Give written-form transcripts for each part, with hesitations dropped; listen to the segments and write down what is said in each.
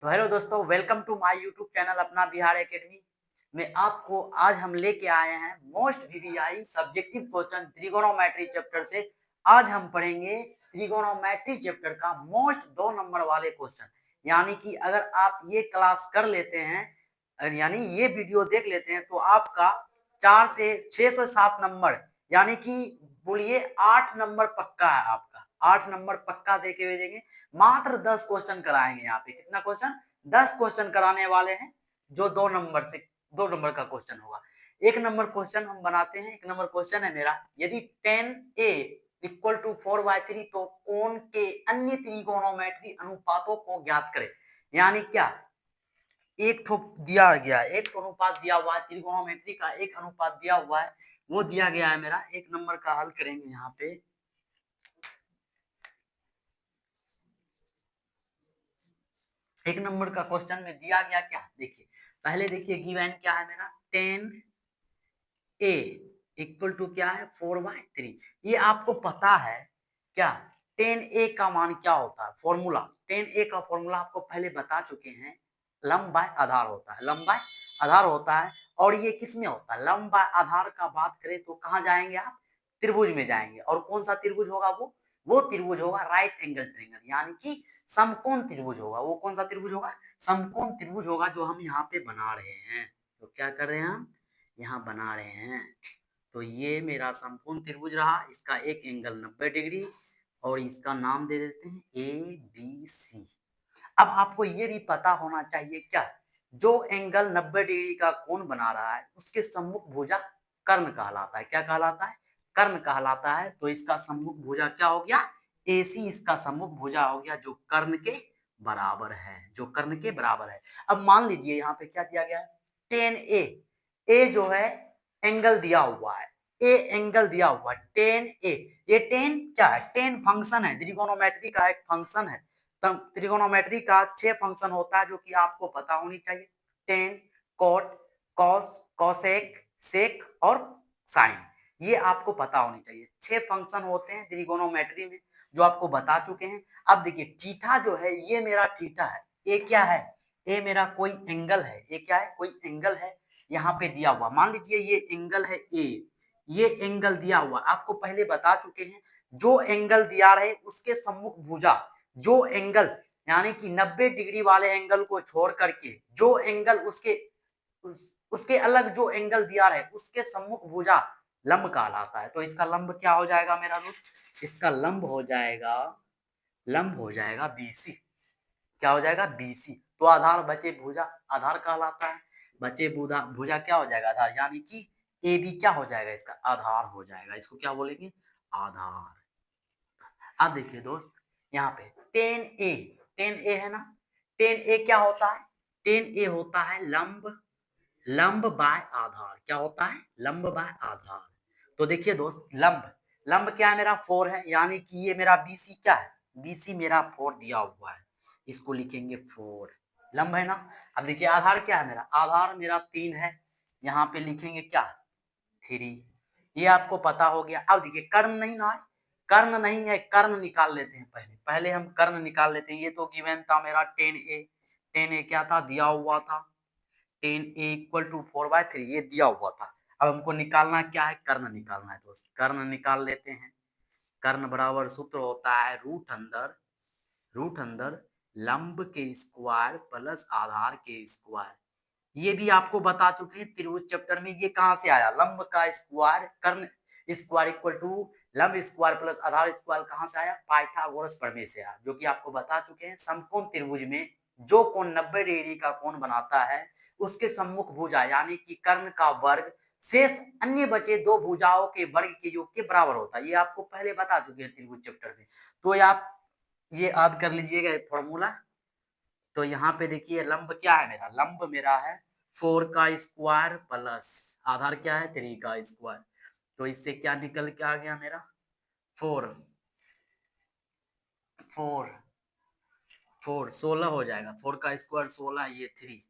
तो हेलो दोस्तों, welcome to my YouTube channel Apna Bihar academy में। आपको आज हम लेके आए हैं most VVI subjective question trigonometry chapter से। आज हम पढ़ेंगे त्रिगोनोमेट्री चैप्टर का मोस्ट 2 नंबर वाले क्वेश्चन। यानी कि अगर आप ये क्लास कर लेते हैं, यानी ये वीडियो देख लेते हैं, तो आपका 4 से 6 से 7 नंबर, यानी कि बोलिए 8 नंबर पक्का है। आपका 8 नंबर पक्का दे के भेजेंगे। मात्र 10 क्वेश्चन कराएंगे। यहाँ पे कितना क्वेश्चन? 10 क्वेश्चन कराने वाले हैं, जो 2 नंबर का क्वेश्चन होगा। 1 नंबर क्वेश्चन हम बनाते हैं। 1 नंबर क्वेश्चन है मेरा, यदि 10a इक्वल टू 4/3 तो कोण के अन्य त्रिकोणोमेट्री अनुपातों को ज्ञात करें। यानी क्या, एक ठो दिया गया, एक अनुपात दिया हुआ है, त्रिकोणोमेट्री का एक अनुपात दिया हुआ है, वो दिया गया है मेरा। 1 नंबर का हल करेंगे। यहाँ पे 1 नंबर का क्वेश्चन में दिया गया क्या, देखिए पहले देखिए गिवन क्या है मेरा, 10a इक्वल टू क्या है, 4/3। ये आपको पता है क्या? 10a का मान क्या होता है? फॉर्मूला 10a का फॉर्मूला आपको पहले बता चुके हैं। लंब बाय आधार होता है, लंब बाय आधार होता है। और ये किस में होता है? लंब बाय आधार का बात करें तो कहाँ जाएंगे आप? त्रिभुज में जाएंगे। और कौन सा त्रिभुज होगा? वो त्रिभुज होगा राइट एंगल ट्रायंगल, यानी कि समकोण त्रिभुज होगा। वो कौन सा त्रिभुज होगा? समकोण त्रिभुज होगा, जो हम यहाँ पे बना रहे हैं। तो क्या कर रहे हैं हम? यहाँ बना रहे हैं। तो ये मेरा समकोण त्रिभुज रहा, इसका एक एंगल 90 डिग्री, और इसका नाम दे देते हैं ए बी सी। अब आपको ये भी पता होना चाहिए क्या, जो एंगल 90 डिग्री का कोण बना रहा है उसके सम्मुख भुजा कर्ण कहलाता है। क्या कहलाता है? कर्ण कहलाता है। तो इसका सम्मुख भुजा क्या हो गया? AC इसका सम्मुख भुजा हो गया, जो कर्ण के बराबर है, जो कर्ण के बराबर है। अब मान लीजिए यहाँ पे क्या दिया गया है, 10A। ए जो है एंगल दिया हुआ है, ए एंगल दिया हुआ है 10A। ये 10 क्या है? 10 फंक्शन है, त्रिकोणोमेट्री का एक फंक्शन है। त्रिकोणोमेट्री का 6 फंक्शन होता है, जो कि आपको पता होनी चाहिए। टेन, कोट, कॉस, कॉसेक, सेक और साइन। ये आपको पता होनी चाहिए। 6 फंक्शन होते हैं त्रिकोणोमेट्री में, जो आपको बता चुके हैं। अब देखिए थीटा जो है, ये मेरा थीटा है। ए क्या है? ए मेरा कोई एंगल है। ए क्या है? कोई एंगल है, यहाँ पे दिया हुआ। मान लीजिए ये एंगल है ए, ये एंगल दिया हुआ, आपको पहले बता चुके हैं। जो एंगल दिया रहे उसके सम्मुख भुजा, जो एंगल यानी कि 90 डिग्री वाले एंगल को छोड़ करके जो एंगल उसके अलग जो एंगल दिया रहे उसके सम्मुख भुजा लंब कहलाता है। तो इसका लंब क्या हो जाएगा मेरा दोस्त? इसका लंब हो जाएगा BC। क्या हो जाएगा? BC। तो आधार बचे भुजा, आधार कहलाता है। बचे भुजा, भुजा क्या हो जाएगा? आधार, यानी कि AB क्या हो जाएगा? इसका आधार हो जाएगा। इसको क्या बोलेंगे? आधार। अब देखिए दोस्त, यहाँ पे 10A है ना। 10A क्या होता है? 10A होता है लंब बाय आधार। क्या होता है? लंब बाय आधार। तो देखिए दोस्त, लंब क्या है मेरा? 4 है, यानी कि ये मेरा BC क्या है? BC मेरा 4 दिया हुआ है, इसको लिखेंगे 4। लंब है ना। अब देखिए आधार क्या है मेरा? आधार मेरा 3 है, यहाँ पे लिखेंगे क्या? 3। ये आपको पता हो गया। अब देखिए कर्ण नहीं ना है, कर्ण नहीं है, कर्ण निकाल लेते हैं। पहले हम कर्ण निकाल लेते हैं। ये तो गिवन था मेरा 10A क्या था? दिया हुआ था 10A इक्वल टू 4/3, ये दिया हुआ था। अब हमको निकालना क्या है? कर्ण निकालना है दोस्त। कर्ण निकाल लेते हैं। कर्ण बराबर सूत्र होता है रूट अंदर लंब के स्क्वायर प्लस आधार के स्क्वायर। ये भी आपको बता चुके हैं त्रिभुज चैप्टर में। ये कहां से आया? लंब का स्क्वायर कर्ण स्क्वायर इक्वल टू लंब स्क्वायर प्लस आधार स्क्वायर। कहां से आया? पाइथागोरस प्रमेय से आया, जो कि आपको बता चुके हैं। समकोण त्रिभुज में जो कोण 90 डिग्री का कोण बनाता है उसके सम्मुख भुजा यानी कि कर्ण का वर्ग शेष अन्य बचे 2 भुजाओं के वर्ग के योग के बराबर होता है। ये आपको पहले बता चुके हैं त्रिभुज चैप्टर में। तो आप ये याद कर लीजिएगा फॉर्मूला। तो यहाँ पे देखिए लंब क्या है मेरा? लंब मेरा है 4 का स्क्वायर प्लस आधार क्या है? 3 का स्क्वायर। तो इससे क्या निकल के आ गया मेरा? 4 4 4 16 हो जाएगा। 4 का स्क्वायर 16, ये 3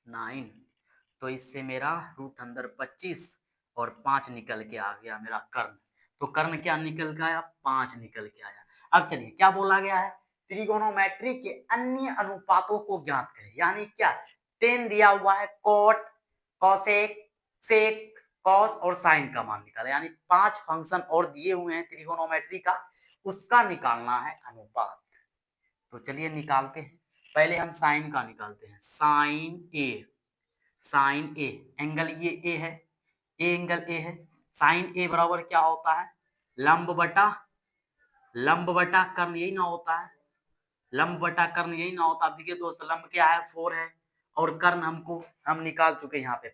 9। तो इससे मेरा रूट अंदर 25 और 5 निकल के आ गया मेरा कर्ण। तो कर्ण क्या निकल के आया? 5 निकल के आया। अब चलिए क्या बोला गया है? त्रिगोनोमेट्री के अन्य अनुपातों को ज्ञात करें। यानी क्या, टेन दिया हुआ है, कॉट, कॉसेक, सेक, कॉस और साइन का मान निकाले। यानी 5 फंक्शन और दिए हुए हैं त्रिगोनोमेट्री का, उसका निकालना है अनुपात। तो चलिए निकालते हैं। पहले हम साइन का निकालते हैं। साइन ए, साइन ए, एंगल ये ए है, ए एंगल ए है। साइन ए बराबर क्या होता है, लंब बटा कर्ण, यही ना होता है, लंब बटा कर्ण यही ना होता। देखिए दोस्त, लंब क्या है, 4 है, और कर्ण हम निकाल चुके यहाँ पे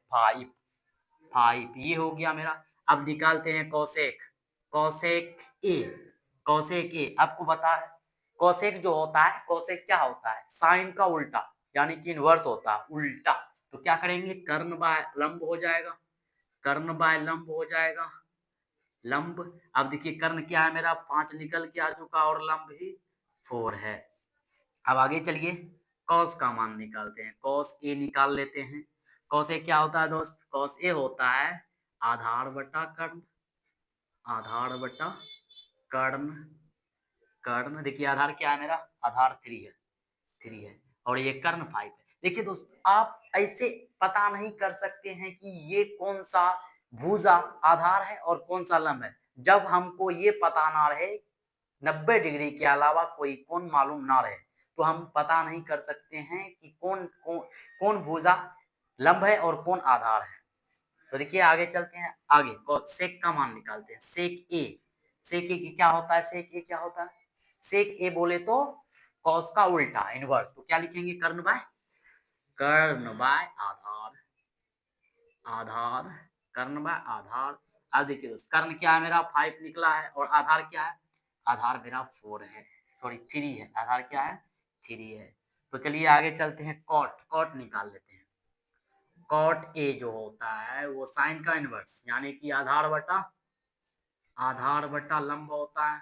5, ये हो गया मेरा। अब निकालते हैं कौसेक, कौसेक ए, कौसेक ए आपको पता है कौसेक जो होता है, कौसेक क्या होता है, साइन का उल्टा, यानी कि इनवर्स होता है, उल्टा। तो क्या करेंगे, कर्ण बाय लंब हो जाएगा, कर्ण बाय लंब हो जाएगा, लंब। अब देखिए कर्ण क्या है मेरा, 5 निकल के आ चुका और लंब ही 4 है। अब आगे चलिए, कॉस का मान निकालते हैं। कॉस ए निकाल लेते हैं। कॉस ए क्या होता है दोस्त, कॉस ए होता है आधार बटा कर्ण, आधार बटा कर्ण, कर्ण। देखिए आधार क्या है मेरा, आधार 3 है, 3 है, और ये कर्ण 5 है। देखिए दोस्त, आप ऐसे पता नहीं कर सकते हैं कि ये कौन सा भुजा आधार है और कौन सा लंब है, जब हमको ये पता ना रहे, 90 डिग्री के अलावा कोई कोण मालूम ना रहे, तो हम पता नहीं कर सकते हैं कि कौन भुजा लंब है और कौन आधार है। तो देखिए आगे चलते हैं, आगे सेक का मान निकालते हैं। सेक ए, सेक ए क्या होता है, सेक ए क्या होता है, सेक ए बोले तो कॉस का उल्टा, इनवर्स। तो क्या लिखेंगे, कर्ण बाय आधार, आधार, कर्ण बाय आधार। अब देखिए दोस्त, कर्ण क्या है मेरा 5 निकला है, और आधार क्या है, आधार मेरा 4 है, सॉरी 3 है, आधार क्या है, 3 है। तो चलिए आगे चलते हैं, कॉट, कॉट निकाल लेते हैं। कॉट ए जो होता है वो साइन का इनवर्स, यानी कि आधार बटा लंब होता है,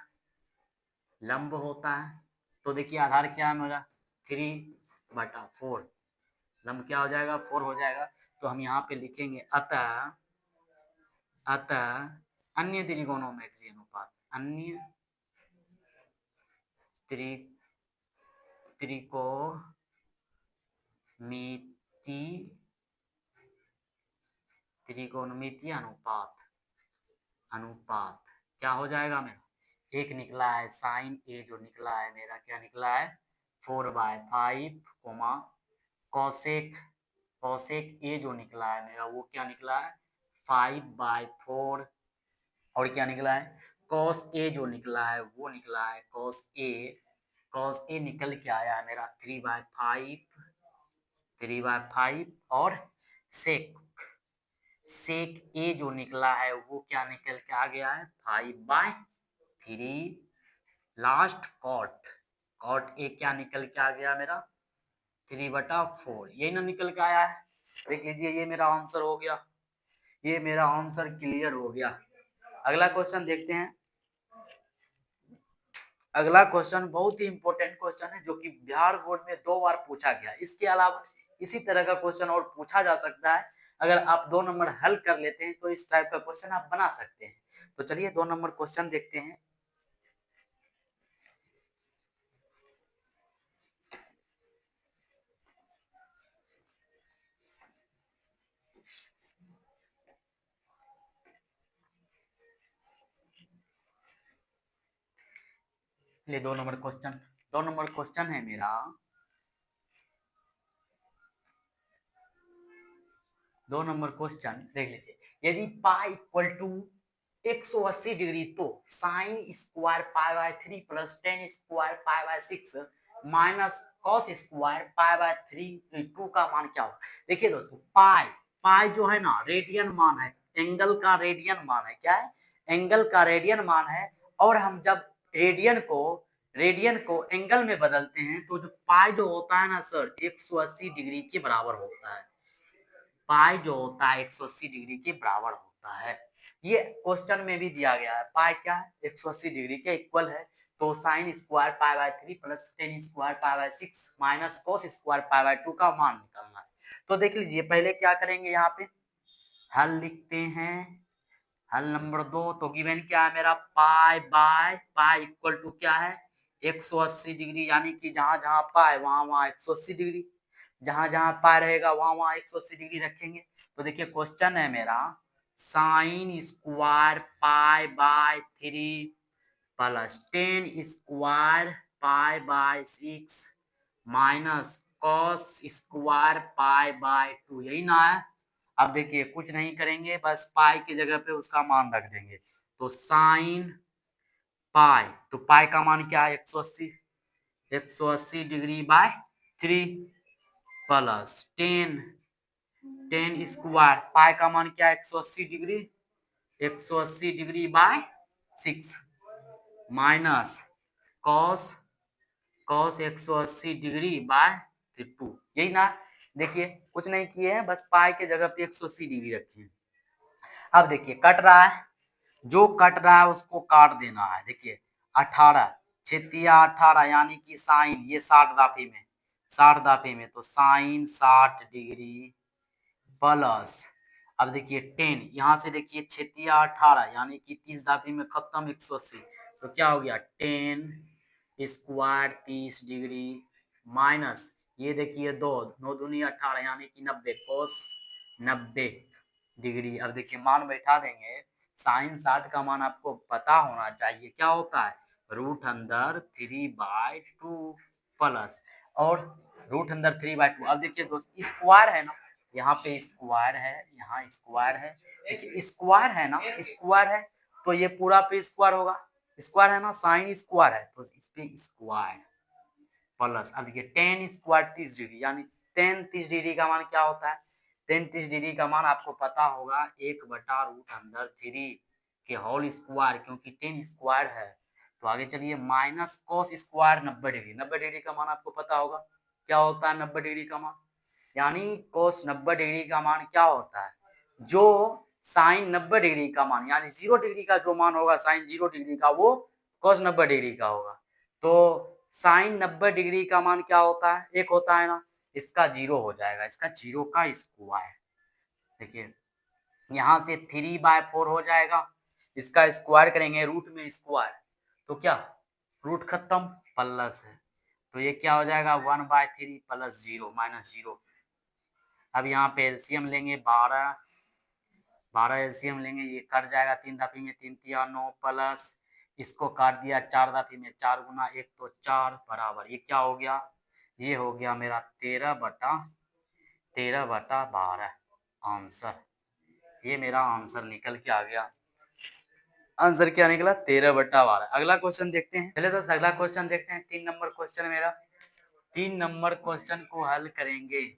लंब होता है। तो देखिए आधार क्या है मेरा, 3/4, लंब क्या हो जाएगा, 4 हो जाएगा। तो हम यहाँ पे लिखेंगे अतः, अतः अन्य त्रिकोणोमेट्री अनुपात, अन्य त्रिकोणमिति अनुपात, अनुपात क्या हो जाएगा मेरा, एक निकला है साइन ए, जो निकला है मेरा क्या निकला है, 4/5, कौसेक, कौसेक ए जो निकला है मेरा वो क्या निकला है, 5/4, और क्या निकला है, कॉस ए जो निकला है वो निकला है, कॉस ए, कॉस ए निकल के आया है मेरा 3/5, 3/5, और सेक, सेक ए जो निकला है वो क्या निकल के आ गया है, 5/3। लास्ट कॉट, कॉट ए क्या निकल के आ गया मेरा, 3/4, यही ना निकल के आया है। देख लीजिए ये मेरा आंसर हो गया, ये मेरा आंसर क्लियर हो गया। अगला क्वेश्चन देखते हैं। अगला क्वेश्चन बहुत ही इंपॉर्टेंट क्वेश्चन है, जो कि बिहार बोर्ड में 2 बार पूछा गया। इसके अलावा इसी तरह का क्वेश्चन और पूछा जा सकता है। अगर आप 2 नंबर हल कर लेते हैं तो इस टाइप का क्वेश्चन आप बना सकते हैं। तो चलिए 2 नंबर क्वेश्चन देखते हैं। ले 2 नंबर क्वेश्चन, 2 नंबर क्वेश्चन है मेरा, 2 नंबर क्वेश्चन देख लीजिए। यदि पाई इक्वल टू 180 डिग्री, तो sine square π/3 plus tan square π/6 minus cos square π/3 2 का मान क्या होगा। देखिए दोस्तों, पाई, पाई जो है ना रेडियन मान है, एंगल का रेडियन मान है, क्या है, एंगल का रेडियन मान है। और हम जब रेडियन को एंगल में बदलते हैं तो जो पाई जो होता है ना सर, 180 डिग्री के बराबर होता है। पाई जो होता है 180 डिग्री के बराबर होता है। ये क्वेश्चन में भी दिया गया है, पाई क्या है, 180 डिग्री के इक्वल है। तो sine square π/3 plus tan square π/6 minus cos square π/2 का मान निकालना है। तो देख लीजिए, पहले क्या करेंगे, यहाँ पे हल लिखते हैं। हल नंबर 2, तो गिवन क्या है मेरा, पाई इक्वल टू क्या है, 180 डिग्री, यानी कि जहां जहां पाए वहां वहां 180 डिग्री, जहां जहां पाए रहेगा वहां वहां 180 डिग्री रखेंगे। तो देखिए क्वेश्चन है मेरा sine square pi by 3 plus 10 square pi by 6 minus cos square pi by 2, यही ना है। अब देखिए कुछ नहीं करेंगे, बस पाई की जगह पे उसका मान रख देंगे। तो साइन पाई, तो पाई का मान क्या है 180, 180 डिग्री बाय 3 प्लस 10, 10 स्क्वायर, पाई का मान क्या है 180 degree, 180 degree by 6 minus cos, cos 180 degree by 2, यही ना। देखिए कुछ नहीं किए हैं, बस पाई के जगह पे 180 डिग्री रखिए। अब देखिए कट रहा है, जो कट रहा है उसको काट देना है। देखिए 18 छेतिया 18, यानी कि साइन ये 60 दाफे में, 60 दाफे में, तो साइन 60 डिग्री प्लस, अब देखिए 10, यहां से देखिए छेतिया 18 यानी कि 30 दाफे में खत्म 180, तो क्या हो गया 10 स्क्वायर 30 डिग्री माइनस, ये देखिए 2 9 दूनी 18 यानी कि 90 कोस 90 डिग्री। अब देखिए मान बैठा देंगे, साइन 60 का मान आपको पता होना चाहिए क्या होता है, रूट अंदर 3/2 प्लस, और रूट अंदर 3/2। अब देखिए दोस्त स्क्वायर है ना, यहाँ पे स्क्वायर है, यहाँ स्क्वायर है, देखिए स्क्वायर है ना, स्क्वायर है तो ये पूरा पे स्क्वायर होगा, स्क्वायर है ना, साइन स्क्वायर है तो इस पे स्क्वायर प्लस। अब देखिए 10 स्क्वायर 30 डिग्री, यानी 10 30 डिग्री का मान क्या होता है, 10 30 डिग्री का मान आपको पता होगा 1/√3 के होल स्क्वायर, क्योंकि 10 स्क्वायर है। तो आगे चलिए minus cos square 90 degree, 90 degree का मान आपको पता होगा क्या होता है 90 डिग्री का मान, यानी कोस 90 डिग्री का मान क्या होता है, जो साइन 90 डिग्री का मान, यानी 0 डिग्री का जो मान होगा साइन 0 डिग्री का, वो कोस 90 डिग्री का होगा। तो साइन 90 डिग्री का मान क्या होता है, एक होता है ना, इसका 0 हो जाएगा, इसका 0 का स्क्वायर। देखिए यहां से 3/4 हो जाएगा, इसका स्क्वायर करेंगे रूट में स्क्वायर, तो क्या रूट खत्म प्लस है, तो ये क्या हो जाएगा 1/3 प्लस 0 माइनस 0। अब यहाँ पे एलसीएम लेंगे 12, 12 एलसीएम लेंगे, ये कट जाएगा 3 दफे में, 3 तिया 9 प्लस, इसको काट दिया 4 दफे में, 4 गुना 1 तो 4 बराबर, ये क्या हो गया, ये हो गया मेरा 13/12 आंसर। ये मेरा आंसर निकल के आ गया। आंसर क्या निकला 13/12। अगला क्वेश्चन देखते हैं, चलिए दोस्त अगला क्वेश्चन देखते हैं, 3 नंबर क्वेश्चन मेरा, 3 नंबर क्वेश्चन को हल करेंगे।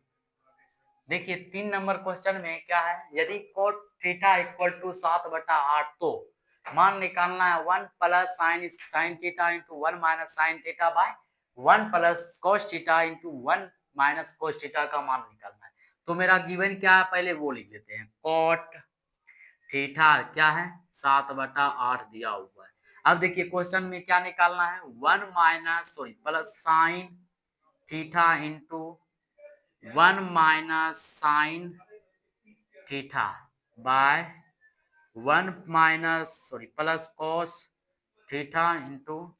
देखिए 3 नंबर क्वेश्चन में क्या है, यदि कोट थीटा इक्वल टू 7/8, तो मान निकालना है 1 plus sine theta into 1 minus sine theta by 1 plus cos theta into 1 minus cos theta का मान निकालना है। तो मेरा गिवन क्या है, पहले वो लिख लेते हैं, कोट थीटा क्या है 7/8 दिया हुआ है। अब देखिए क्वेश्चन में क्या निकालना है, 1 minus plus sine theta into 1 minus sine theta by 1 minus plus cos theta into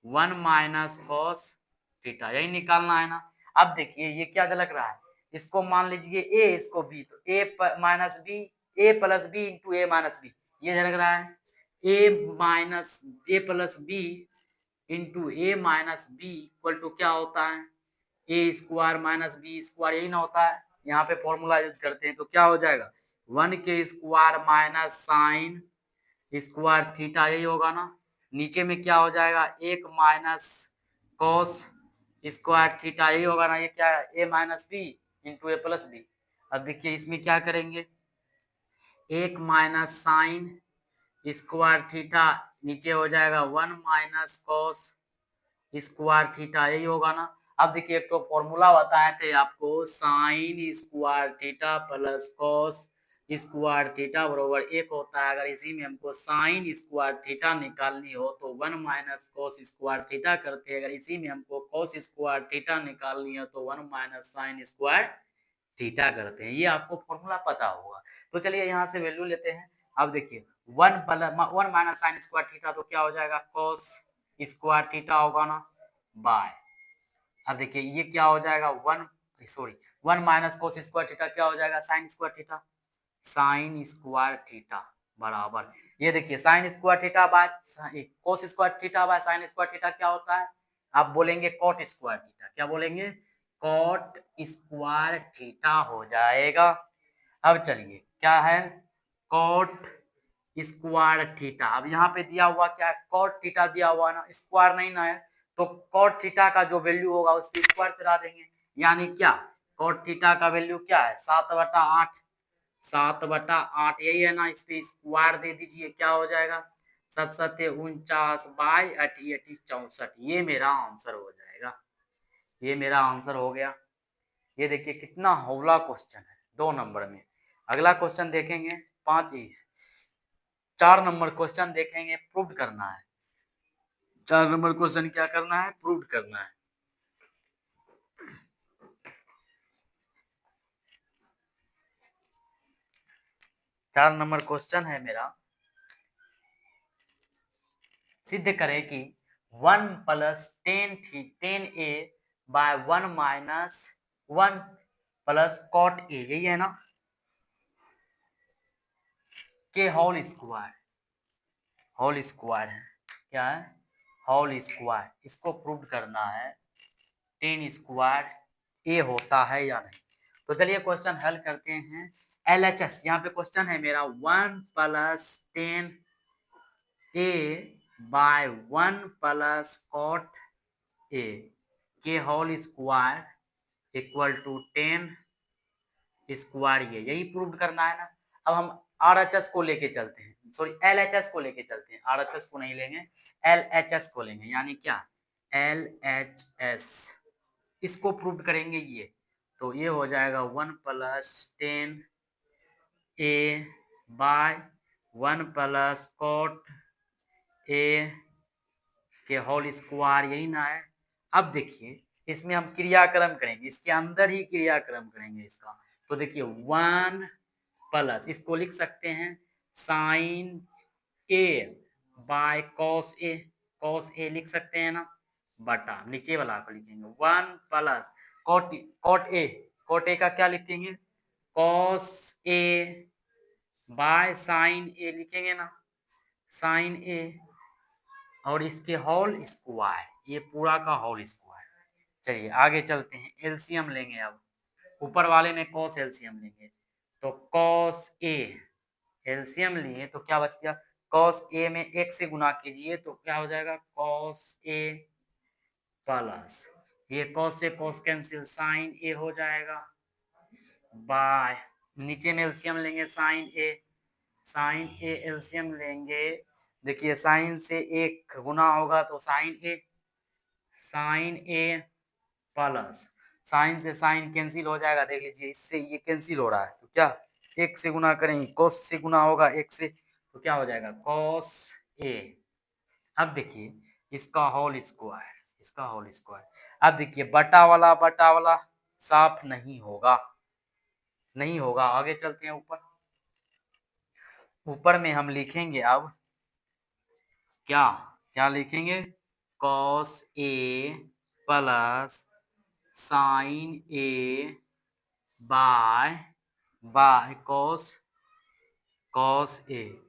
1 minus cos theta, यही निकालना है ना। अब देखिए ये क्या झलक रहा है, इसको मान लीजिए ए, इसको बी, तो A minus B, A plus B into A minus B, ये झलक रहा है, A plus B into A minus B equal to क्या होता है, A square minus B square, यही ना होता है। यहाँ पे फॉर्मूला यूज करते हैं तो क्या हो जाएगा 1 के square minus sine square theta, यही होगा ना। नीचे में क्या हो जाएगा 1 माइनस कॉस स्क्वायर थीटा, यही होगा ना। ये क्या है ए माइनस बी इंटू ए प्लस बी। अब देखिए इसमें क्या करेंगे, 1 माइनस साइन स्क्वायर थीटा, नीचे हो जाएगा 1 माइनस कॉस स्क्वायर थीटा, यही होगा ना। अब देखिए एक तो फॉर्मूला बताए थे आपको, sine square theta plus cos square theta बरोबर 1 होता है। अगर इसी में हमको साइन स्क्वायर थीटा निकालनी हो तो 1 माइनस कॉस स्क्वायर थीटा करते हैं, अगर इसी में हमको कॉस स्क्वायर थीटा निकालनी हो तो 1 माइनस साइन स्क्वायर थीटा करते हैं। ये आपको फॉर्मूला पता होगा। तो चलिए यहाँ से वैल्यू लेते हैं। अब देखिए 1 माइनस साइन स्क्वायर थीटा, तो क्या हो जाएगा कॉस स्क्वायर थीटा होगा ना बाय, अब देखिए ये क्या हो जाएगा 1 माइनस कोस स्क्वायर थीटा क्या हो जाएगा sine square theta, sine square theta बराबर, ये देखिए sine square theta by cos square theta by sine square theta क्या होता है, आप बोलेंगे कॉट स्क्वायर थीटा, क्या बोलेंगे कॉट स्क्वायर थीटा हो जाएगा। अब चलिए क्या है कॉट स्क्वायर थीटा, अब यहाँ पे दिया हुआ क्या है कॉट थीटा दिया हुआ ना, स्क्वायर नहीं ना है, तो कॉट थीटा का जो वैल्यू होगा उसकी स्क्वायर चला देंगे, यानी क्या कॉट थीटा का वैल्यू क्या है 7/8, 7/8 यही है ना, इस पे स्क्वायर दे दीजिए क्या हो जाएगा 7×7 = 49 बाई 88 64, ये मेरा आंसर हो जाएगा, ये मेरा आंसर हो गया। ये देखिए कितना हौला क्वेश्चन है 2 नंबर में। अगला क्वेश्चन देखेंगे 4 नंबर क्वेश्चन देखेंगे, प्रूव करना है। 4 नंबर क्वेश्चन क्या करना है प्रूव करना है। 4 नंबर क्वेश्चन है मेरा, सिद्ध करें कि 1 + 10a बाय 1 - 1 प्लस कॉट ए, यही है ना के होल स्क्वायर है, क्या है होल स्क्वायर, इसको प्रूव करना है 10 स्क्वायर ए होता है या नहीं। तो चलिए क्वेश्चन हल करते हैं। LHS यहाँ पे क्वेश्चन है मेरा 1 + 10a bye 1 plus cot A के whole square equal to 10 square, ये यही प्रूव करना है ना। अब हम RHS को लेके चलते हैं, सॉरी LHS को लेके चलते हैं, RHS को नहीं लेंगे LHS को लेंगे, यानी क्या LHS, इसको प्रूव करेंगे ये, तो ये हो जाएगा 1 + 10a bye 1 plus cot A के होल स्क्वायर, यही ना है। अब देखिए इसमें हम क्रियाक्रम करेंगे, इसके अंदर ही क्रियाक्रम करेंगे इसका, तो देखिए 1 प्लस इसको लिख सकते हैं साइन ए बाय कॉस ए लिख सकते हैं ना, बटा नीचे वाला को लिखेंगे 1 प्लस कॉट ए का क्या लिखेंगे कॉस ए बाय साइन ए लिखेंगे ना, साइन ए और इसके होल स्क्वायर, ये पूरा का होल स्क्वायर। चलिए आगे चलते हैं, एलसीएम लेंगे। अब ऊपर वाले में कॉस एलसीएम लेंगे, तो कॉस ए एलसीएम लिए तो क्या बच गया कॉस ए में 1 से गुना कीजिए तो क्या हो जाएगा कॉस ए प्लस ये कॉस से कॉस कैंसिल साइन ए हो जाएगा बाय नीचे में एलसीएम लेंगे साइन ए एलसीएम लेंगे, देखिए साइन से 1 गुना होगा तो साइन ए प्लस साइन से साइन कैंसिल हो जाएगा, देख लीजिए इससे ये कैंसिल हो रहा है तो क्या 1 से गुना करेंगे कॉस से गुना होगा 1 से तो क्या हो जाएगा कॉस ए। अब देखिए इसका होल स्क्वायर, अब देखिए बटा वाला साफ नहीं होगा, आगे चलते हैं ऊपर में हम लिखेंगे अब क्या लिखेंगे cos A plus sine A by cos A,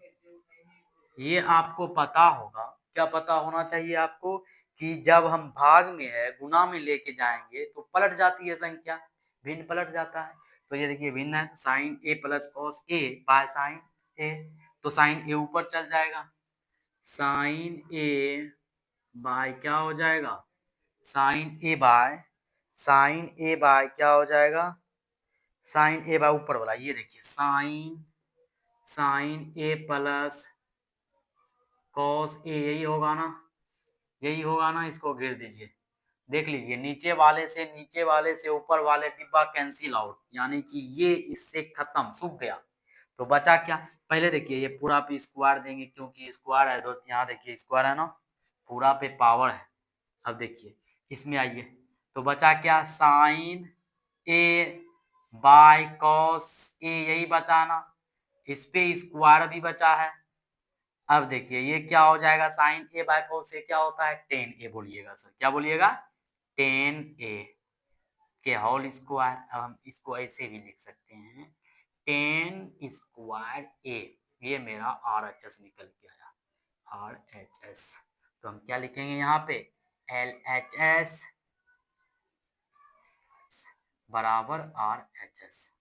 ये आपको पता होगा, क्या पता होना चाहिए आपको कि जब हम भाग में है गुना में लेके जाएंगे तो पलट जाती है संख्या, भिन्न पलट जाता है, तो ये देखिए भिन्न है sine A plus cos A by sine A, तो साइन ए ऊपर चल जाएगा, साइन ए बाय क्या हो जाएगा साइन ए बाय क्या हो जाएगा साइन ए बाय ऊपर वाला, ये देखिए साइन ए प्लस कॉस ए, यही होगा ना, इसको घेर दीजिए, देख लीजिए नीचे वाले से ऊपर वाले डिब्बा कैंसिल आउट, यानी कि ये इससे खत्म सूख गया, तो बचा क्या पहले देखिए ये पूरा पे स्क्वायर देंगे क्योंकि स्क्वायर है दोस्त, यहाँ देखिए स्क्वायर है ना पूरा पे पावर है। अब देखिए इसमें आइए तो बचा क्या साइन ए बाय कॉस ए, यही बचा ना, इस पे स्क्वायर भी बचा है अब देखिए ये क्या हो जाएगा, साइन ए बाय कोस ए क्या होता है, टेन ए बोलिएगा सर, क्या बोलिएगा, टेन ए के होल स्क्वायर। अब हम इसको ऐसे भी लिख सकते हैं, टेन स्क्वायर ए, ये मेरा आर एच एस निकल के आया, आर एच एस। तो हम क्या लिखेंगे यहाँ पे, एल एच एस बराबर आर एच एस,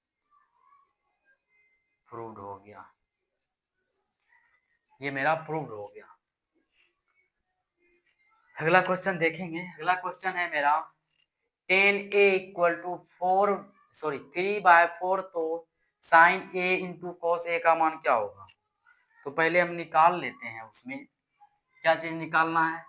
प्रूव्ड हो गया, ये मेरा प्रूव्ड हो गया। अगला क्वेश्चन देखेंगे, अगला क्वेश्चन है मेरा, टेन ए इक्वल टू 3/4, तो sine A into cos A का मान क्या होगा। तो पहले हम निकाल लेते हैं, उसमें क्या चीज निकालना है,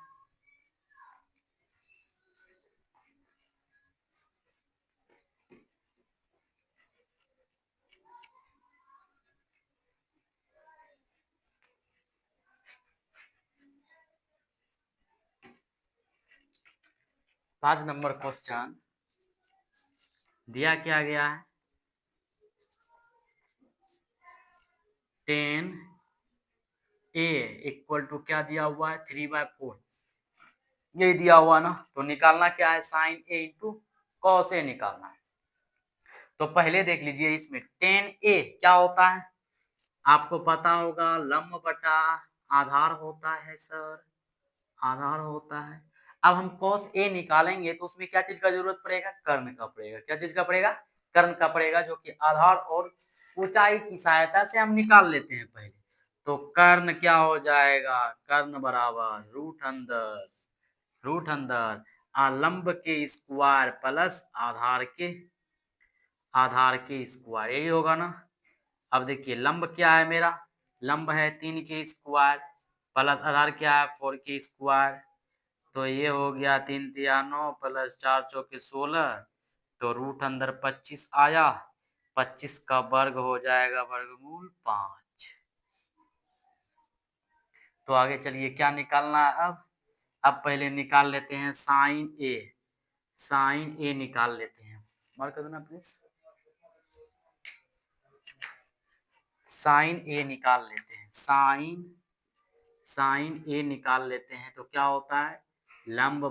5 नंबर क्वेश्चन दिया क्या गया है, टेन ए इक्वल टू क्या दिया हुआ है, 3/4, यही दिया हुआ ना। तो निकालना क्या है, sine A into cos A निकालना है। तो पहले देख लीजिए, इसमें टेन ए क्या होता है, आपको पता होगा, लंब बटा आधार होता है सर, आधार होता है। अब हम cos a निकालेंगे तो उसमें क्या चीज का जरूरत पड़ेगा, कर्ण का पड़ेगा, क्या चीज का पड़ेगा, कर्ण का पड़ेगा, जो कि आधार और ऊंचाई की सहायता से हम निकाल लेते हैं पहले। तो कर्ण क्या हो जाएगा, कर्ण बराबर रूट अंदर लंब के स्क्वायर प्लस आधार के स्क्वायर, यही होगा ना। अब देखिए लंब क्या है मेरा, लंब है 3 के स्क्वायर प्लस आधार क्या है 4 के स्क्वायर। तो ये हो गया 3 तिया 9 प्लस 4 चौके 16, तो रूट अंदर 25 आया, 25 का वर्ग हो जाएगा वर्गमूल 5। तो आगे चलिए क्या निकालना है अब पहले निकाल लेते हैं साइन ए निकाल लेते हैं, मार्क कर देना प्लीज, साइन ए निकाल लेते हैं, साइन ए निकाल लेते हैं। तो क्या होता है, लंब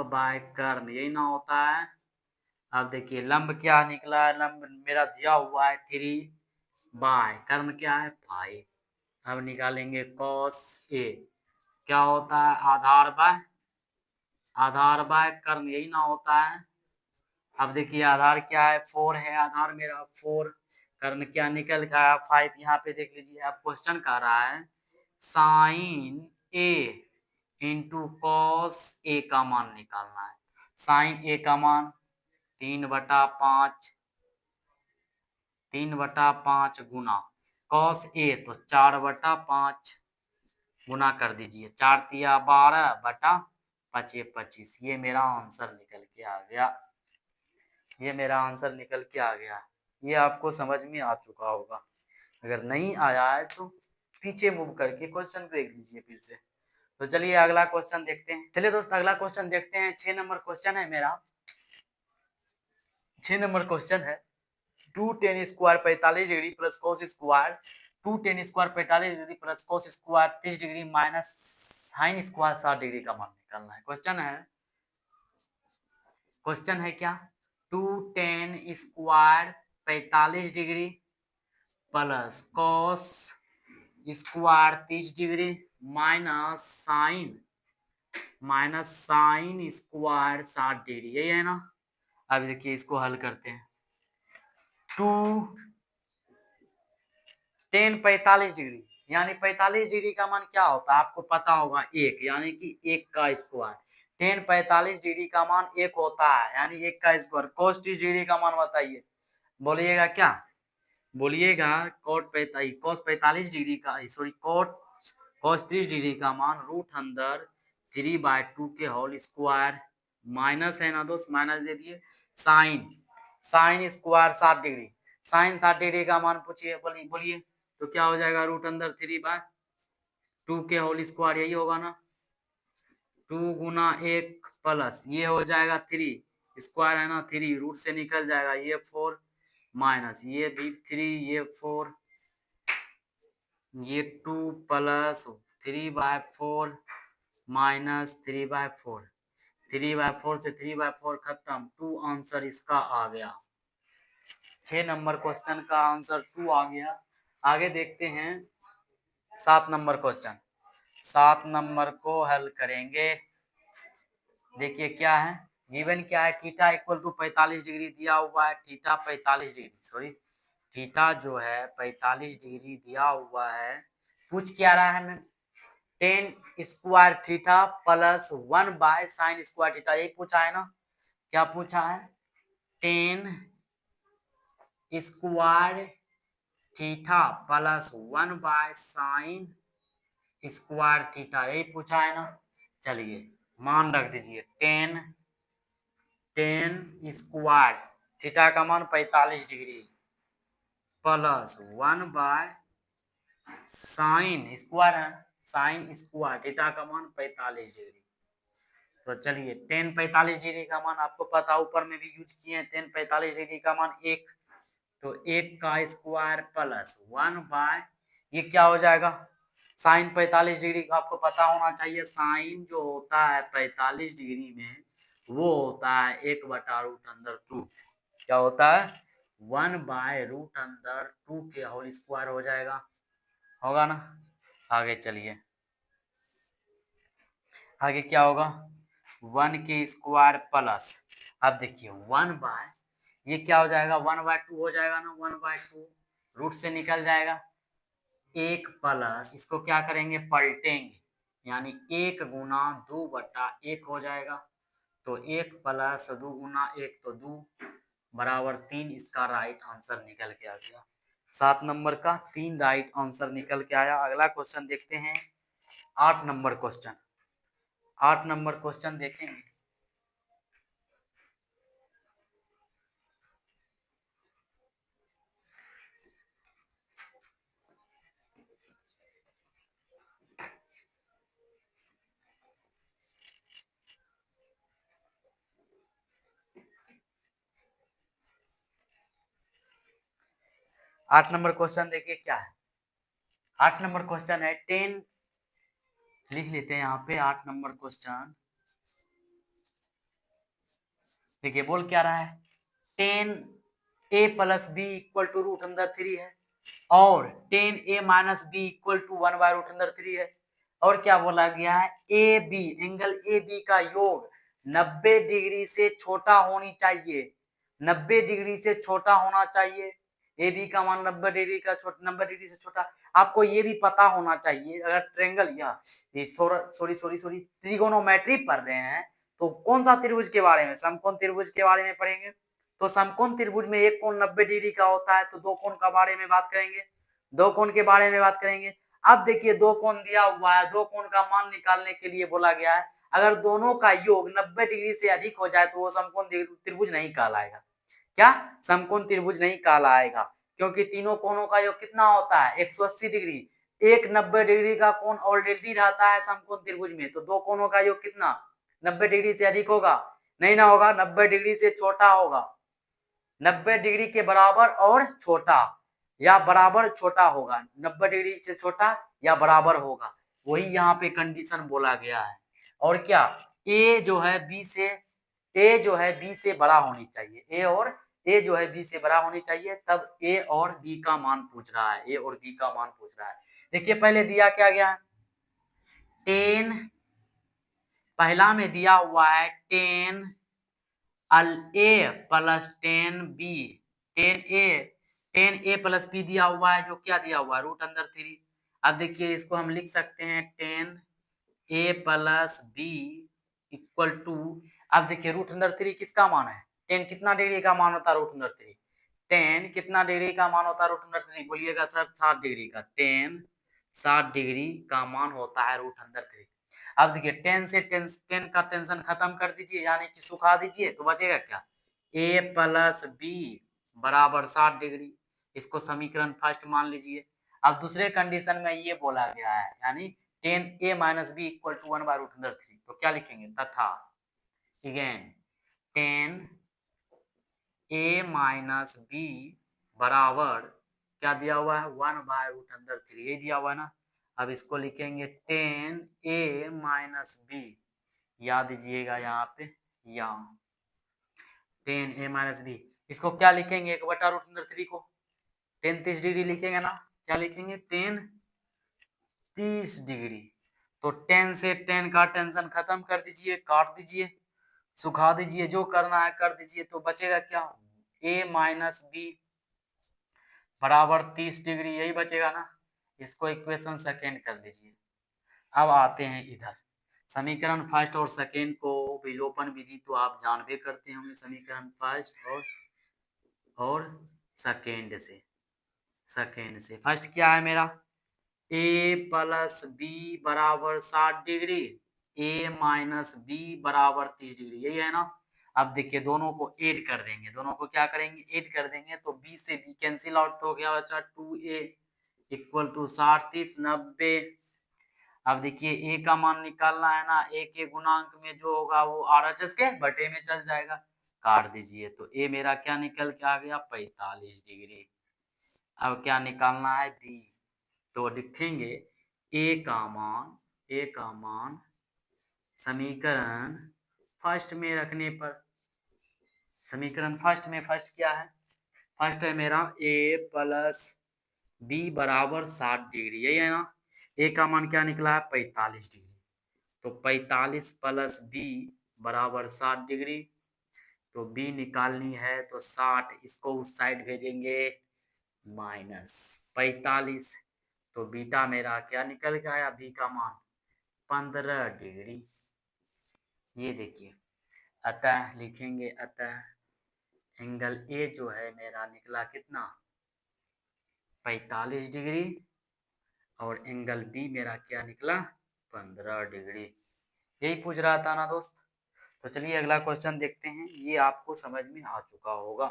बाय कर्ण, यही ना होता है। अब देखिए लंब क्या निकला है, लंब मेरा दिया हुआ है 3 बाय कर्ण क्या है 5। अब निकालेंगे cos ए, क्या होता है, आधार बाय कर्ण, यही ना होता है। अब देखिए आधार क्या है 4 है, आधार मेरा 4, कर्ण क्या निकल गया 5। यहाँ पे देख लीजिए, अब क्वेश्चन कह रहा है sine A into cos A का मान निकालना है। साइन ए का मान 3/5 गुना कॉस ए, तो 4/5 गुना कर दीजिए, 4 तिया 12 बटा 5 25, ये मेरा आंसर निकल के आ गया, ये मेरा आंसर निकल के आ गया। ये आपको समझ में आ चुका होगा, अगर नहीं आया है तो पीछे मूव करके क्वेश्चन को देख लीजिए फिर से। तो चलिए अगला क्वेश्चन देखते हैं, चलिए दोस्त अगला क्वेश्चन देखते हैं। 6 नंबर क्वेश्चन है मेरा, 6 नंबर क्वेश्चन है, 2 tan square 45 degree plus cos square 2 tan square 45 degree plus cos square 30 degree minus sign square 60 degree का मान निकालना है। क्वेश्चन है क्या, 2 tan square 45 degree plus cos square 30 degree minus sign square 60 degree, यही है ना। अब देखिए इसको हल करते हैं, 2 tan 45 डिग्री, यानी 45 डिग्री का मान क्या होता है आपको पता होगा, 1, यानी कि 1 का स्क्वायर। tan 45 डिग्री का मान 1 होता है, यानी 1 का स्क्वायर। cos 30 डिग्री का मान बताइए, बोलिएगा क्या, बोलिएगा cos 45 डिग्री का cos 30 डिग्री का मान रूट अंदर 3/2 के होल स्क्वायर, माइनस है ना दोस्त, माइनस दे दिए, sine square 60 degree, sine 60 degree का मान पूछिए, बोलिए तो क्या हो जाएगा, रूट अंदर 3/2 के होल स्क्वायर, यही होगा ना, 2 गुना 1 प्लस ये हो जाएगा 3 स्क्वायर है ना, 3 रूट से निकल जाएगा, ये 4 माइनस ये भी 3, ये 4 ये 2+3/4 -3/4, 3/4 से 3/4 खत्म, 2 आंसर इसका आ गया। 6 नंबर क्वेश्चन का आंसर 2 आ गया। आगे देखते हैं 7 नंबर क्वेश्चन। 7 नंबर को हल करेंगे। देखिए क्या है, गिवन क्या है, थीटा इक्वल टू 45 डिग्री दिया हुआ है। थीटा 45 डिग्री, सॉरी थीटा जो है 45 डिग्री दिया हुआ है। पूछ क्या रहा है हमें, 10 square theta plus 1/sin square theta, यही पूछा है ना। क्या पूछा है, 10 square theta plus 1/sin square theta, यही पूछा है ना। चलिए मान रख दीजिए, 10 स्क्वायर थीटा का मान 45 डिग्री प्लस 1/sin स्क्वायर है, साइन स्क्वायर थीटा का मान 45 डिग्री। तो चलिए 10 45 डिग्री का मान आपको पता, ऊपर में भी यूज किए हैं। 10 45 डिग्री का मान 1, तो 1 का स्क्वायर प्लस 1 ये क्या हो जाएगा, साइन 45 डिग्री का आपको पता होना चाहिए। साइन जो होता है 45 डिग्री में वो होता है 1/√2। क्या होता है, 1/√2 के होल स्क्वायर हो जाएगा, होगा ना। आगे चलिए, आगे क्या होगा, 1 के स्क्वायर प्लस, अब देखिए 1 ये क्या हो जाएगा, 1/2 हो जाएगा ना। 1/2 रूट से निकल जाएगा, 1 प्लस इसको क्या करेंगे, पलटेंगे, यानी 1 गुना 2/1 हो जाएगा। तो 1 प्लस 2 गुना 1 तो 2 बराबर 3, इसका राइट आंसर निकल के आ गया। 7 नंबर का 3 राइट आंसर निकल के आया। अगला क्वेश्चन देखते हैं 8 नंबर क्वेश्चन। 8 नंबर क्वेश्चन देखेंगे। आठ नंबर क्वेश्चन देखिए क्या है। 8 नंबर क्वेश्चन है 10, लिख लेते हैं यहाँ पे 8 नंबर क्वेश्चन। देखिए बोल क्या रहा है, 10a plus B equal to √3 है, और 10a minus B equal to 1/√3 है। और क्या बोला गया है, A B angle A B का योग 90 डिग्री से छोटा होनी चाहिए, 90 डिग्री से छोटा होना चाहिए। ए बी का मान 90 डिग्री का 90 डिग्री से छोटा। आपको ये भी पता होना चाहिए, अगर ट्रेंगल या सॉरी त्रिगोनोमेट्री पढ़ रहे हैं तो कौन सा त्रिभुज के बारे में, समकोण त्रिभुज के बारे में पढ़ेंगे। तो समकोण त्रिभुज में एक कोण 90 डिग्री का होता है, तो दो कोण का बारे में बात करेंगे, दो कोण के बारे में बात करेंगे। अब देखिए दो कोण दिया हुआ है, दो कोण का मान निकालने के लिए बोला गया है, अगर दोनों का योग 90 डिग्री से अधिक हो जाए तो वो समकोण त्रिभुज नहीं कहलाएगा। क्या, समकोण त्रिभुज नहीं कहलाएगा, क्योंकि तीनों कोणों का योग कितना होता है, 180 डिग्री। एक 90 डिग्री का कोण ऑलरेडी रहता है समकोण त्रिभुज में, तो दो कोणों का योग कितना, 90 डिग्री से अधिक होगा, नहीं ना होगा, 90 डिग्री से छोटा होगा, 90 डिग्री के बराबर और छोटा या बराबर छोटा होगा, 90 डिग्री से छोटा या बराबर होगा, वही यहाँ पे कंडीशन बोला गया है। और क्या, ए जो है बी से, ए जो है बी से बड़ा होनी चाहिए, ए जो है बी से बड़ा होनी चाहिए, तब ए और बी का मान पूछ रहा है, ए और बी का मान पूछ रहा है। देखिए पहले दिया क्या गया है, 10, पहला में दिया हुआ है 10 ए प्लस 10 बी, 10 ए प्लस बी दिया हुआ है, जो क्या दिया हुआ है, √3। अब देखिए इसको हम लिख सकते हैं 10 ए प्लस बी इक्वल टू, अब देखिए √3 किसका मान है, 10 कितना डिग्री का मान होता है √3, 10 कितना डिग्री का मान होता है √3, बोलिएगा सर 60 डिग्री का, 10 60 डिग्री का मान होता है √3। अब देखिए 10 का टेंशन खत्म कर दीजिए, यानी कि सुखा दीजिए, तो बचेगा क्या, a प्लस बी बराबर 60 डिग्री, इसको समीकरण फर्स्ट मान लीजिए। अब दूसरे कंडीशन में ये बोला गया है, यानी 10a minus B equal to 1/√3, तो क्या लिखेंगे, तथा अगेन 10a माइनस बी बराबर क्या दिया हुआ है 1/√3 यही दिया हुआ है ना। अब इसको लिखेंगे 10a माइनस बी, याद दीजिएगा यहाँ पे, यहाँ 10a माइनस बी। इसको क्या लिखेंगे 1/√3 को 10 30 डिग्री लिखेंगे ना, क्या लिखेंगे 10 30 डिग्री। तो 10 से 10 का टेंशन खत्म कर दीजिए, काट दीजिए, सुखा दीजिए, जो करना है कर दीजिए। तो बचेगा क्या a माइनस बी बराबर 30 डिग्री, यही बचेगा ना। इसको इक्वेशन सेकेंड कर लीजिए। अब आते हैं इधर समीकरण फर्स्ट और सेकेंड को विलोपन विधि तो आप जानबे करते होंगे, समीकरण फर्स्ट और सेकेंड से फर्स्ट क्या है मेरा a प्लस बी बराबर 60 डिग्री, a माइनस बी बराबर 30 डिग्री, यही है ना। अब देखिए दोनों को ऐड कर देंगे, दोनों को क्या करेंगे ऐड कर देंगे, तो b से b कैंसिल आउट हो गया बच्चा 2a इक्वल टू 60 30 90। अब देखिए a का मान निकालना है ना, a के गुणांक में जो होगा वो RHS के बटे में चल जाएगा, काट दीजिए। तो a मेरा क्या निकल के आ गया 45 डिग्री। अब क्या निकालना है b, तो लिखेंगे a का मान समीकरण फर्स्ट में रखने पर, समीकरण फर्स्ट में फर्स्ट क्या है, फर्स्ट है मेरा a प्लस बी बराबर 60 डिग्री, यही है ना। a का मान क्या निकला है 45 डिग्री, तो 45 प्लस बी बराबर 60 डिग्री। तो b निकालनी है तो 60, इसको उस साइड भेजेंगे माइनस 45, तो बीटा मेरा क्या निकल के आया बी का मान 15 डिग्री। ये देखिए अतः लिखेंगे, अतः एंगल ए जो है मेरा निकला कितना 45 डिग्री, और एंगल बी मेरा क्या निकला 15 डिग्री। यही पूछ रहा था ना दोस्त। तो चलिए अगला क्वेश्चन देखते हैं, ये आपको समझ में आ चुका होगा।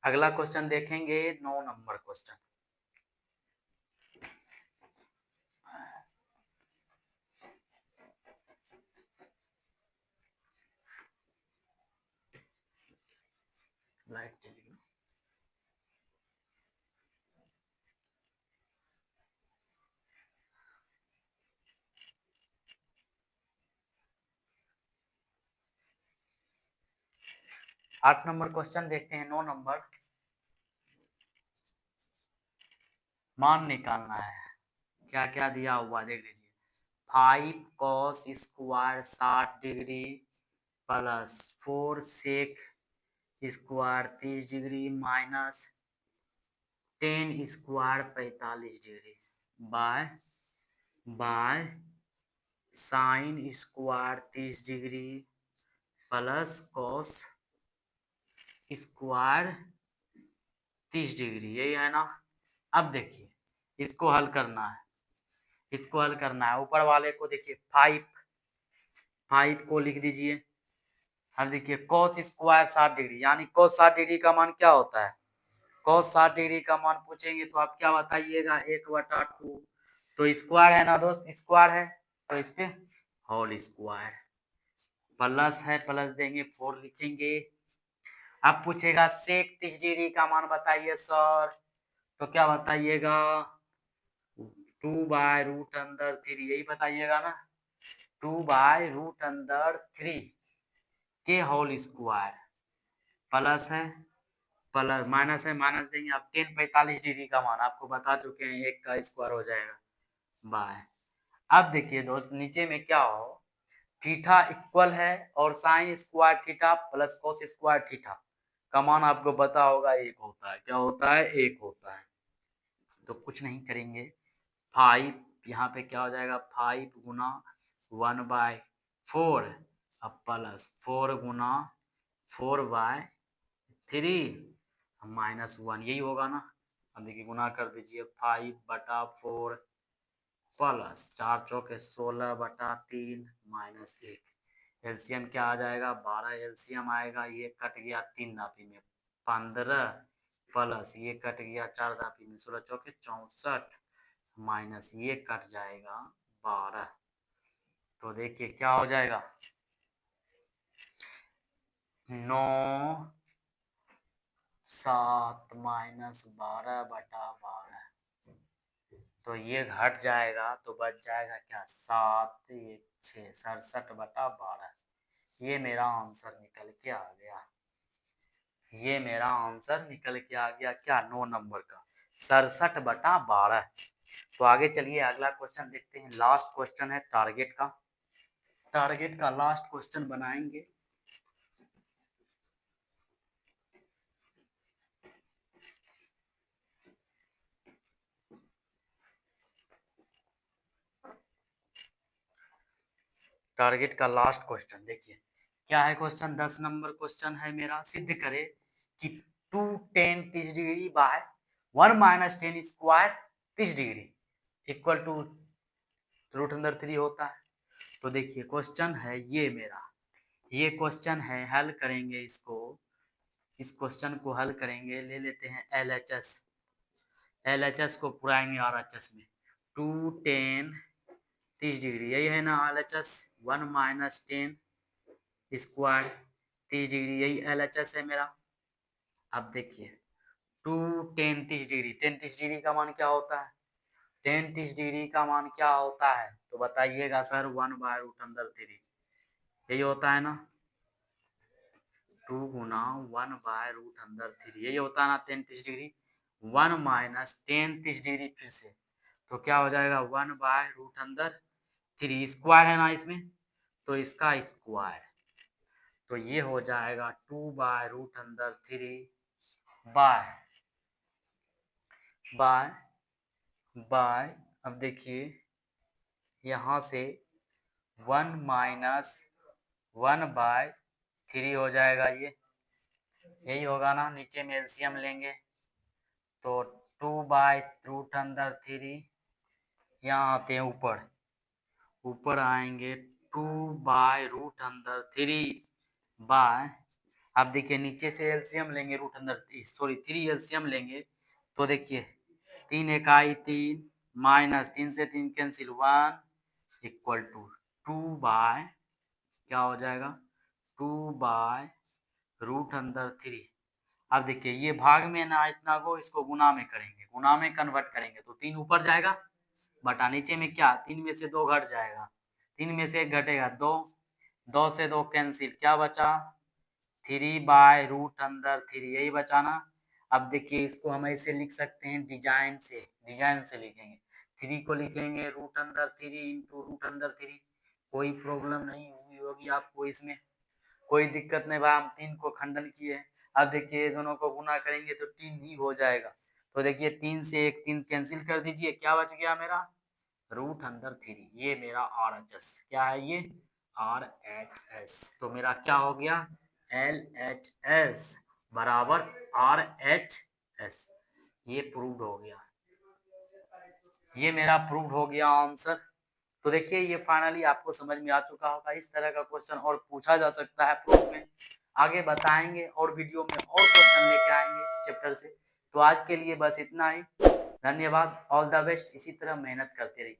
अगला क्वेश्चन देखेंगे 9 नंबर क्वेश्चन। लाइट चली गई। आठ नंबर क्वेश्चन देखते हैं। 9 नंबर मान निकालना है, क्या क्या दिया हुआ देख लीजिए। 5 cos square 60 degree plus 4 sec square 30 degree minus 10 square 45 degree by sine square 30 degree plus cos square 30 degree, यही है ना। अब देखिए इसको हल करना है, इसको हल करना है। ऊपर वाले को देखिए 5 को लिख दीजिए। अब देखिए cos स्क्वायर 60 डिग्री, यानी cos 60 डिग्री का मान क्या होता है, cos 60 डिग्री का मान पूछेंगे तो आप क्या बताइएगा 1/2। तो स्क्वायर है ना दोस्त, स्क्वायर है तो इस पे होल स्क्वायर, प्लस है प्लस देंगे 4 लिखेंगे। अब पूछेगा सेक 30 डिग्री का मान बताइए सर, तो क्या बताइएगा 2/√3, यही बताइएगा ना 2/√3 के होल स्क्वायर, प्लस है प्लस माइनस है माइनस देंगे। आप 10 45 डिग्री का मान आपको बता चुके हैं, एक का स्क्वायर हो जाएगा बाय। अब देखिए दोस्त नीचे में क्या हो, थीटा इक्वल है और sine square theta plus cos square theta का मान आपको पता होगा एक होता है, क्या होता है एक होता है। तो कुछ नहीं करेंगे 5, यहाँ पे क्या हो जाएगा 5 गुना 1/4 अब प्लस 4 गुना 4/3 -1, यही होगा ना। अब देखिए गुना कर दीजिए 5/4 प्लस 4 चौके 16/3 -1, एलसीएम क्या आ जाएगा 12, एलसीएम आएगा, ये कट गया 3 नापी में 15 प्लस ये कट गया 4 नापी में 16 चौके 64 माइनस ये कट जाएगा 12। तो देखिए क्या हो जाएगा 9 7 माइनस 12/12, तो ये घट जाएगा तो बच जाएगा क्या 7 1 6 67/12। ये मेरा आंसर निकल के आ गया। ये मेरा आंसर निकल के आ गया क्या 9 नंबर का 67/12। तो आगे चलिए अगला क्वेश्चन देखते हैं। लास्ट क्वेश्चन है टारगेट का। टारगेट का लास्ट क्वेश्चन बनाएंगे। टारगेट का लास्ट क्वेश्चन देखिए क्या है। क्वेश्चन 10 नंबर क्वेश्चन है मेरा। सिद्ध करे कि 2 10 30 degree by 1 minus 10 square 30 degree equal to √3 होता है। तो देखिए क्वेश्चन है ये मेरा, ये क्वेश्चन है, हल करेंगे इसको। इस क्वेश्चन को हल करेंगे, ले लेते हैं LHS। LHS को पुराएंगे RHS में। 2 10 30 डिग्री यही है ना LHS। 1 माइनस 10 स्क्वायर 30 डिग्री यही LHS है मेरा। अब देखिए 2 10 30 डिग्री, 10 30 डिग्री का मान क्या होता है? 10 30 डिग्री का मान क्या होता है तो बताइएगा सर। 1/√3 यही होता है ना। 2 गुना 1/√3 यही होता है ना 10 30 डिग्री। 1 माइनस 10 30 डिग्री फिर से, तो क्या हो जाएगा 1/√3 स्क्वायर है ना इसमें, तो इसका स्क्वायर, तो ये हो जाएगा 2/√3 बाय बाय बाय। अब देखिए यहाँ से 1 माइनस 1/3 हो जाएगा। ये यही होगा ना। नीचे में एलसीएम लेंगे तो 2/√3 यहाँ आते हैं ऊपर, ऊपर आएंगे 2/√3 बाय। अब देखिए नीचे से एलसीएम लेंगे √3 एलसीएम लेंगे तो देखिए 3 इकाई 3 माइनस 3 से 3 कैंसिल 1 इक्वल टू 2 बाय क्या हो जाएगा 2/√3। अब देखिए ये भाग में ना इतना को इसको गुना में करेंगे, गुना में कन्वर्ट करेंगे तो 3 ऊपर जाएगा बटा नीचे में क्या 3 में से 2 घट जाएगा, 3 में से 1 घटेगा 2, 2 से 2 कैंसिल, क्या बचा 3/√3 यही बचा ना। अब देखिए इसको हम ऐसे लिख सकते हैं डिजाइन से, डिजाइन से लिखेंगे 3 को लिखेंगे √3 इंटू √3। कोई प्रॉब्लम नहीं हुई होगी आपको इसमें, कोई दिक्कत नहीं भाई। हम 3 को खंडन किए। अब देखिए दोनों को गुना करेंगे तो 3 ही हो जाएगा। तो देखिए 3 से 1 3 कैंसिल कर दीजिए, क्या बच गया मेरा √3। ये मेरा RHS क्या है, ये RHS। तो मेरा क्या हो गया LHS बराबर RHS। ये प्रूव्ड हो गया, ये मेरा प्रूव्ड हो गया आंसर। तो देखिए ये फाइनली आपको समझ में आ चुका होगा। इस तरह का क्वेश्चन और पूछा जा सकता है प्रूफ में। आगे बताएंगे और वीडियो में और क्वेश्चन लेके आएंगे इस चैप्टर से। तो आज के लिए बस इतना ही। धन्यवाद, ऑल द बेस्ट। इसी तरह मेहनत करते रहिए।